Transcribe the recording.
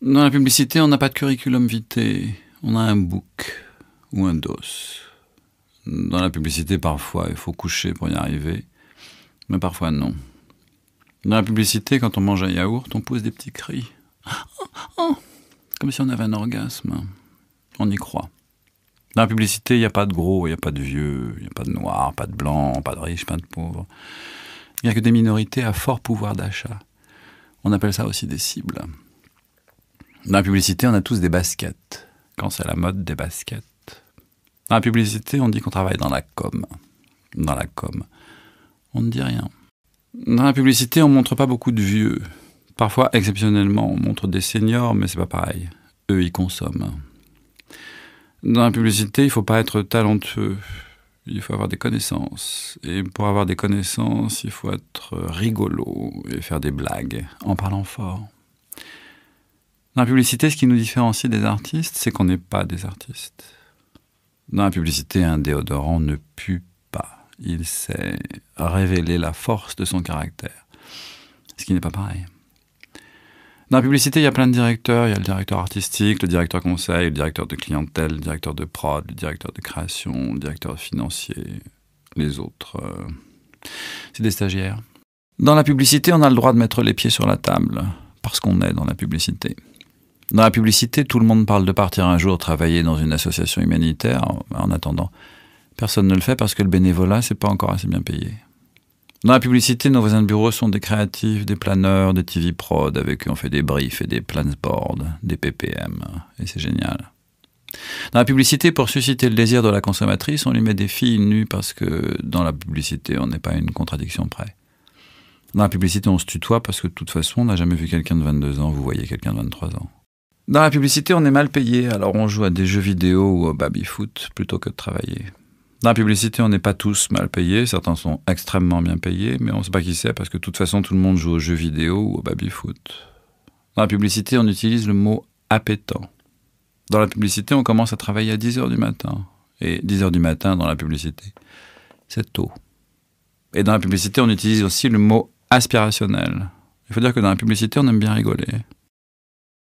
Dans la publicité, on n'a pas de curriculum vitae, on a un book ou un dos. Dans la publicité, parfois, il faut coucher pour y arriver, mais parfois non. Dans la publicité, quand on mange un yaourt, on pousse des petits cris. Oh, comme si on avait un orgasme. On y croit. Dans la publicité, il n'y a pas de gros, il n'y a pas de vieux, il n'y a pas de noirs, pas de blancs, pas de riches, pas de pauvres. Il n'y a que des minorités à fort pouvoir d'achat. On appelle ça aussi des cibles. Dans la publicité, on a tous des baskets. Quand c'est la mode, des baskets. Dans la publicité, on dit qu'on travaille dans la com. Dans la com, on ne dit rien. Dans la publicité, on ne montre pas beaucoup de vieux. Parfois, exceptionnellement, on montre des seniors, mais c'est pas pareil. Eux, ils consomment. Dans la publicité, il ne faut pas être talentueux. Il faut avoir des connaissances. Et pour avoir des connaissances, il faut être rigolo et faire des blagues en parlant fort. Dans la publicité, ce qui nous différencie des artistes, c'est qu'on n'est pas des artistes. Dans la publicité, un déodorant ne pue pas. Il sait révéler la force de son caractère. Ce qui n'est pas pareil. Dans la publicité, il y a plein de directeurs. Il y a le directeur artistique, le directeur conseil, le directeur de clientèle, le directeur de prod, le directeur de création, le directeur financier. Les autres, c'est des stagiaires. Dans la publicité, on a le droit de mettre les pieds sur la table, parce qu'on est dans la publicité. Dans la publicité, tout le monde parle de partir un jour travailler dans une association humanitaire. En attendant, personne ne le fait parce que le bénévolat, c'est pas encore assez bien payé. Dans la publicité, nos voisins de bureau sont des créatifs, des planeurs, des TV prod, avec eux on fait des briefs et des plans boards, des PPM, et c'est génial. Dans la publicité, pour susciter le désir de la consommatrice, on lui met des filles nues parce que dans la publicité, on n'est pas à une contradiction près. Dans la publicité, on se tutoie parce que de toute façon, on n'a jamais vu quelqu'un de 22 ans, vous voyez quelqu'un de 23 ans. Dans la publicité, on est mal payé, alors on joue à des jeux vidéo ou au baby-foot plutôt que de travailler. Dans la publicité, on n'est pas tous mal payés, certains sont extrêmement bien payés, mais on ne sait pas qui c'est parce que de toute façon, tout le monde joue aux jeux vidéo ou au baby-foot. Dans la publicité, on utilise le mot « appétant ». Dans la publicité, on commence à travailler à 10h du matin. Et 10h du matin, dans la publicité, c'est tôt. Et dans la publicité, on utilise aussi le mot « aspirationnel ». Il faut dire que dans la publicité, on aime bien rigoler.